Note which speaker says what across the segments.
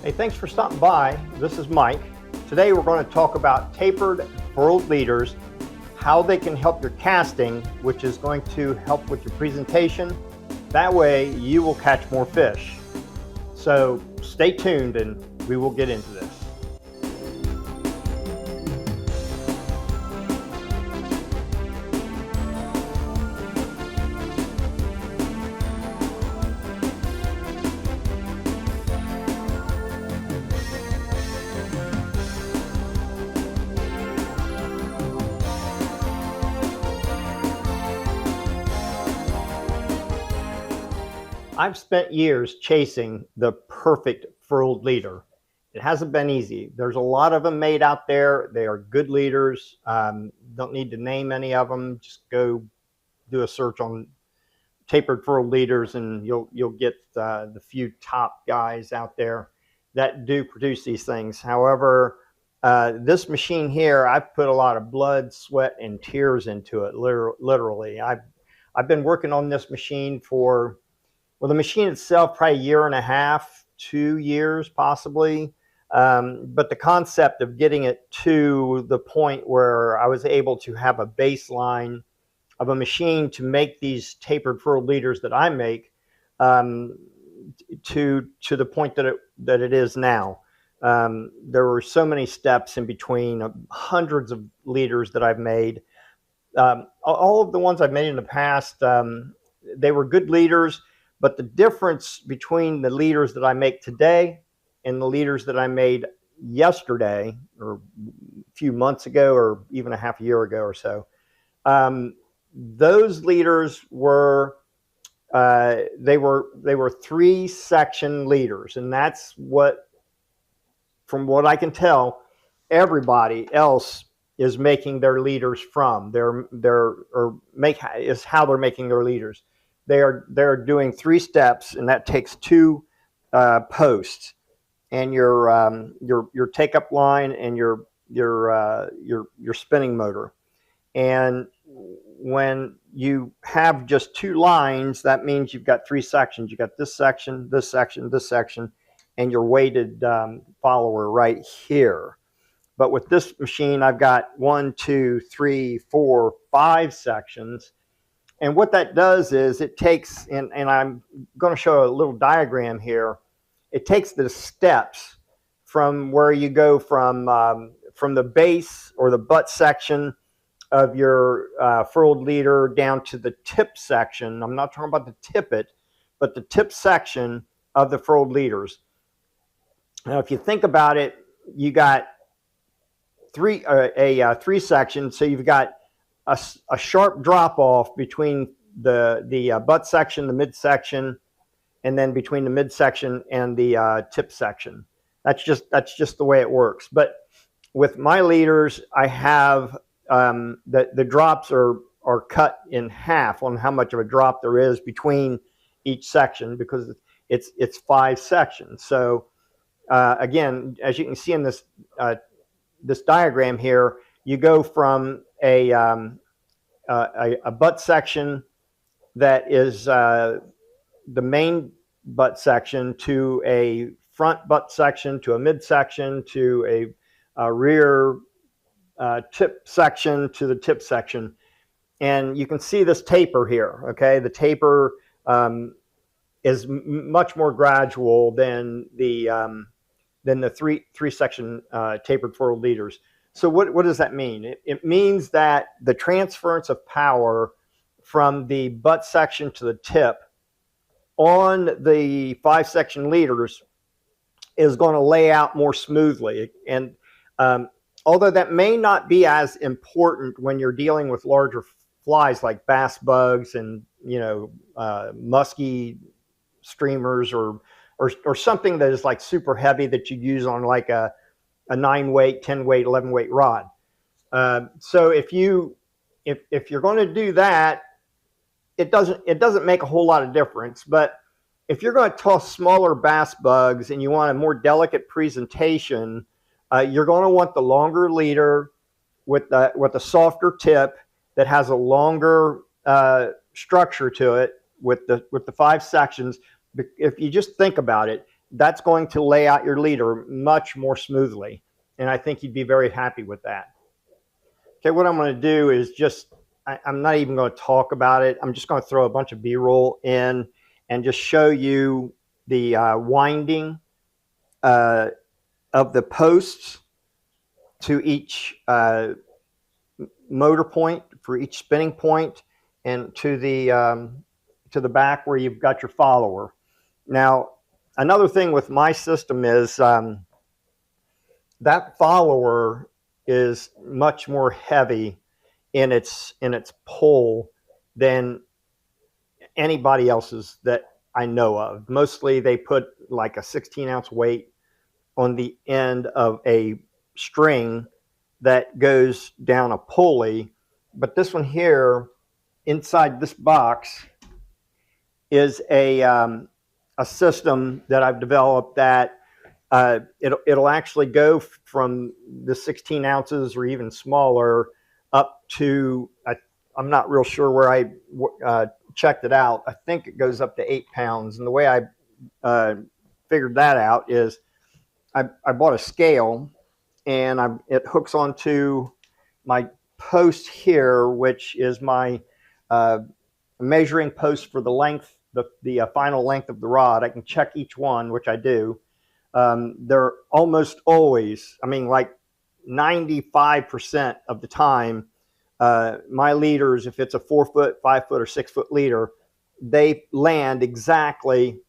Speaker 1: Hey, thanks for stopping by. This is Mike. Today we're going to talk about tapered furled leaders, how they can help your casting, which is going to help with your presentation. That way you will catch more fish. So stay tuned and we will get into this. I've spent years chasing the perfect furled leader. It hasn't been easy. There's a lot of them made out there. They are good leaders. Don't need to name any of them. Just go do a search on tapered furled leaders and you'll get the few top guys out there that do produce these things. However, this machine here, I've put a lot of blood, sweat, and tears into it, literally. I've been working on this machine for, well, the machine itself, probably a year and a half, 2 years possibly. But the concept of getting it to the point where I was able to have a baseline of a machine to make these tapered furled leaders that I make to the point that it is now. There were so many steps in between, hundreds of leaders that I've made. All of the ones I've made in the past, they were good leaders. But the difference between the leaders that I make today and the leaders that I made yesterday, or a few months ago, or even a half a year ago or so, those leaders were they were 3-section leaders, and that's what, from what I can tell, everybody else is making their leaders from. Is how they're making their leaders. They're doing 3 steps, and that takes 2 posts, and your take up line and your spinning motor. And when you have just 2 lines, that means you've got 3 sections. You got this section, this section, this section, and your weighted follower right here. But with this machine, I've got 1, 2, 3, 4, 5 sections. And what that does is it takes, and I'm going to show a little diagram here, it takes the steps from where you go from the base or the butt section of your furled leader down to the tip section. I'm not talking about the tippet, but the tip section of the furled leaders. Now, if you think about it, you got 3 sections, so you've got a sharp drop off between the butt section, the midsection, and then between the midsection and the tip section. That's just the way it works. But with my leaders, I have the drops are cut in half on how much of a drop there is between each section, because it's 5 sections. So again, as you can see in this diagram here, you go from a butt section that is the main butt section, to a front butt section, to a midsection, to a rear tip section, to the tip section. And you can see this taper here, okay? The taper is much more gradual than the 3-section tapered furled leaders. So what does that mean? It means that the transference of power from the butt section to the tip on the 5-section leaders is going to lay out more smoothly. And although that may not be as important when you're dealing with larger flies like bass bugs and musky streamers or something that is like super heavy that you use on like a 9-weight, 10-weight, 11-weight rod. So if you're going to do that, it doesn't make a whole lot of difference. But if you're going to toss smaller bass bugs and you want a more delicate presentation, you're going to want the longer leader with a softer tip that has a longer structure to it with the 5 sections. If you just think about it, that's going to lay out your leader much more smoothly. And I think you'd be very happy with that. Okay, what I'm going to do is just, I'm not even going to talk about it. I'm just going to throw a bunch of B-roll in and just show you the winding of the posts to each motor point for each spinning point, and to the back where you've got your follower. Now, another thing with my system is that follower is much more heavy in its pull than anybody else's that I know of. Mostly they put like a 16-ounce weight on the end of a string that goes down a pulley, but this one here inside this box is a system that I've developed that it'll actually go from the 16 ounces or even smaller up to, I'm not real sure where I checked it out. I think it goes up to 8 pounds. And the way I figured that out is I bought a scale, and it hooks onto my post here, which is my measuring post for the length, the final length of the rod. I can check each one, which I do. They're almost always, I mean, like 95% of the time, my leaders, if it's a 4 foot, 5 foot, or 6 foot leader, they land exactly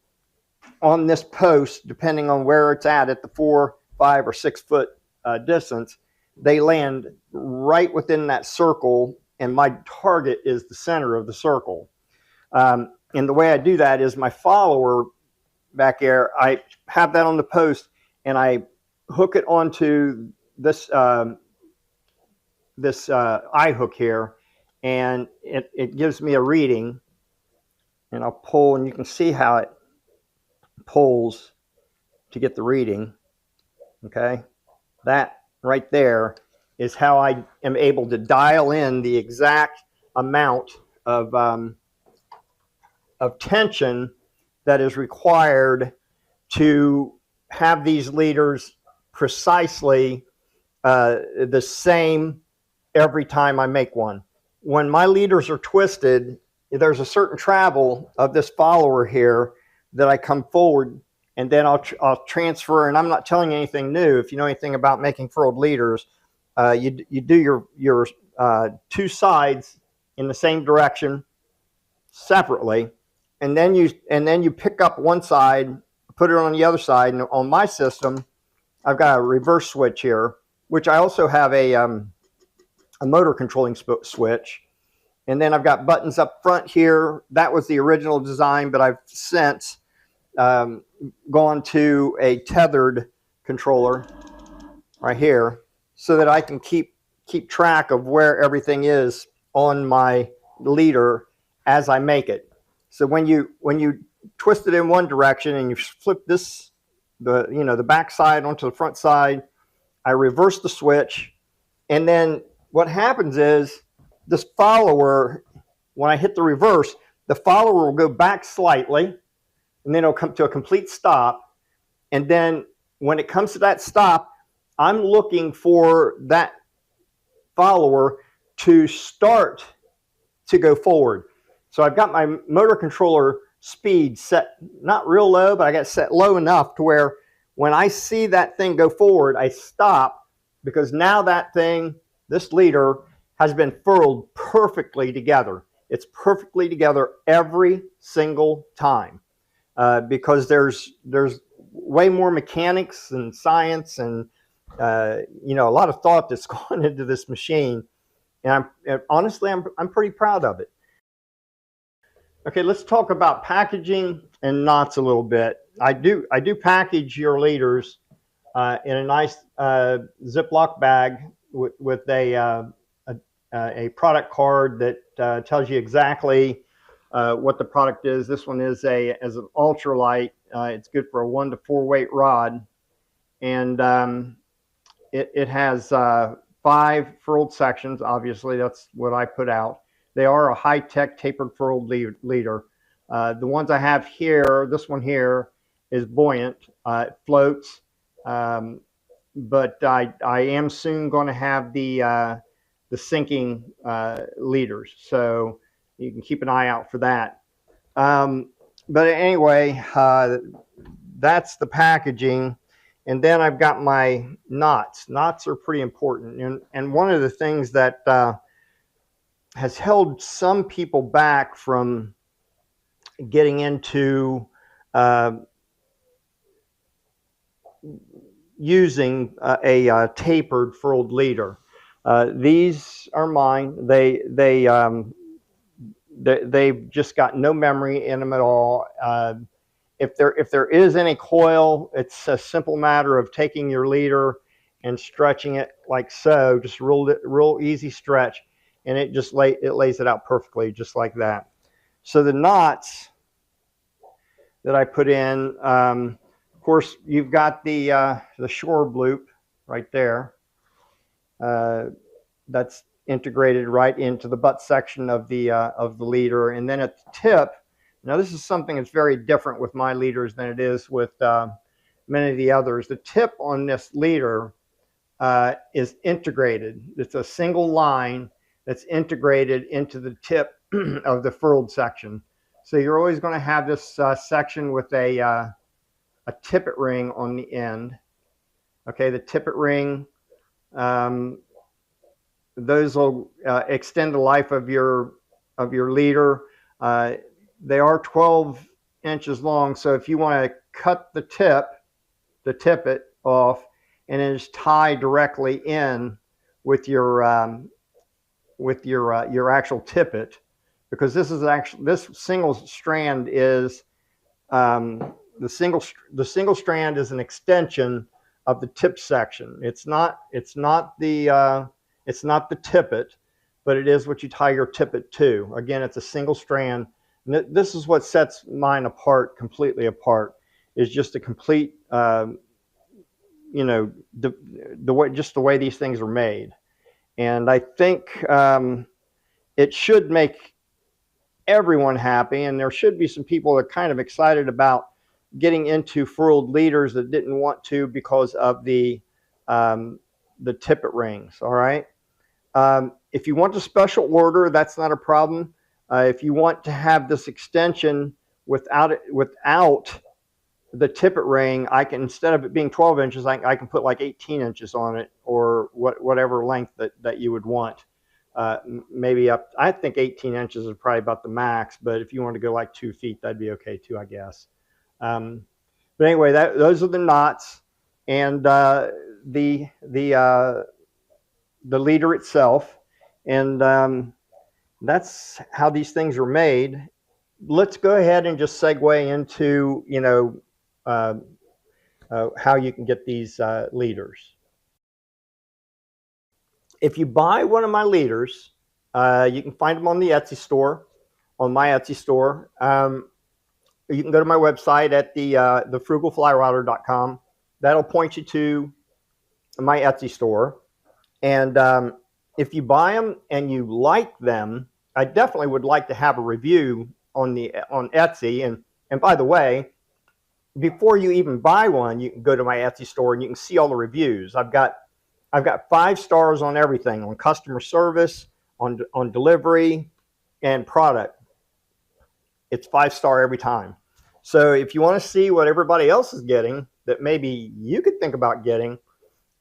Speaker 1: on this post, depending on where it's at the 4, 5, or 6 foot distance. They land right within that circle, and my target is the center of the circle. And the way I do that is my follower back there, I have that on the post, and I hook it onto this eye hook here, and it gives me a reading, and I'll pull, and you can see how it pulls to get the reading. Okay, that right there is how I am able to dial in the exact amount of tension that is required to have these leaders precisely the same every time I make one. When my leaders are twisted, there's a certain travel of this follower here that I come forward, and then I'll transfer. And I'm not telling you anything new. If you know anything about making furled leaders, you do your two sides in the same direction separately, and then you pick up one side, put it on the other side. And on my system, I've got a reverse switch here, which I also have a motor controlling switch. And then I've got buttons up front here. That was the original design, but I've since gone to a tethered controller right here, so that I can keep track of where everything is on my leader as I make it. So when you twist it in one direction and you flip the back side onto the front side, I reverse the switch, and then what happens is this follower, when I hit the reverse, the follower will go back slightly, and then it'll come to a complete stop. And then when it comes to that stop, I'm looking for that follower to start to go forward. So I've got my motor controller speed set not real low, but I got it set low enough to where when I see that thing go forward, I stop, because now that thing, this leader, has been furled perfectly together. It's perfectly together every single time, because there's way more mechanics and science and a lot of thought that's gone into this machine, and honestly I'm pretty proud of it. Okay, let's talk about packaging and knots a little bit. I do package your leaders in a nice Ziploc bag with a product card that tells you exactly what the product is. This one is as an ultralight. It's good for a 1 to 4 weight rod, and it has 5 furled sections. Obviously, that's what I put out. They are a high-tech tapered furled leader. The ones I have here, this one here, is buoyant. It floats. But I am soon going to have the sinking leaders, so you can keep an eye out for that. But anyway, that's the packaging. And then I've got my knots. Knots are pretty important. And one of the things that has held some people back from getting into using a tapered furled leader. These are mine. They've just got no memory in them at all. If there is any coil, it's a simple matter of taking your leader and stretching it like so, just real easy stretch, and it just lays it out perfectly, just like that. So the knots that I put in, of course, you've got the shore loop right there. That's integrated right into the butt section of the leader, and then at the tip. Now, this is something that's very different with my leaders than it is with many of the others. The tip on this leader is integrated. It's a single line that's integrated into the tip of the furled section. So you're always going to have this section with a tippet ring on the end. Okay, the tippet ring, those will extend the life of your leader. They are 12 inches long, so if you want to cut the tippet off, and then just tie directly in with your actual tippet, because this single strand is the single strand is an extension of the tip section. It's not the tippet, but it is what you tie your tippet to. Again, it's a single strand. This is what sets mine apart, completely apart, is just a complete, the way these things are made. And I think it should make everyone happy, and there should be some people that are kind of excited about getting into furled leaders that didn't want to because of the tippet rings. All right. If you want a special order, that's not a problem. If you want to have this extension without the tippet ring, I can, instead of it being 12 inches, I can put like 18 inches on it, or whatever length that you would want. Maybe up, I think 18 inches is probably about the max, but if you want to go like 2 feet, that'd be okay too, I guess. But anyway, those are the knots, and the leader itself, and that's how these things are made. Let's go ahead and just segue into how you can get these leaders. If you buy one of my leaders, you can find them on the Etsy store, on my Etsy store. You can go to my website at the frugalflyrouter.com. That'll point you to my Etsy store. And if you buy them and you like them, I definitely would like to have a review on Etsy. And by the way, before you even buy one, you can go to my Etsy store and you can see all the reviews. I've got 5 stars on everything, on customer service, on delivery, and product. It's 5-star every time. So if you want to see what everybody else is getting that maybe you could think about getting,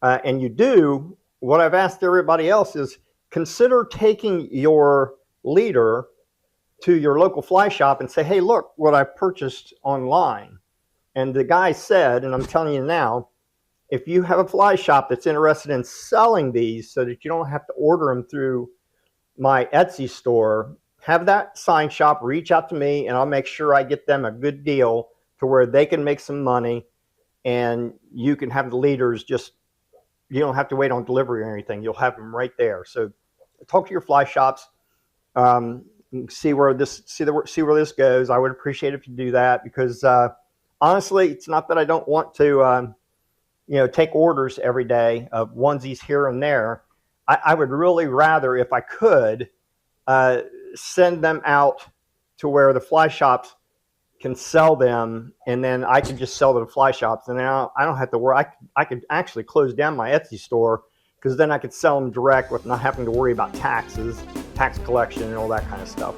Speaker 1: and you do, what I've asked everybody else is consider taking your leader to your local fly shop and say, hey, look what I purchased online. And the guy said, and I'm telling you now, if you have a fly shop that's interested in selling these so that you don't have to order them through my Etsy store, have that sign shop reach out to me, and I'll make sure I get them a good deal to where they can make some money, and you can have the leaders you don't have to wait on delivery or anything. You'll have them right there. So talk to your fly shops, see where this goes. I would appreciate if you do that, because honestly, it's not that I don't want to take orders every day of onesies here and there. I would really rather, if I could, send them out to where the fly shops can sell them, and then I can just sell to the fly shops, and now I don't have to worry. I could actually close down my Etsy store, because then I could sell them direct with not having to worry about taxes, tax collection, and all that kind of stuff.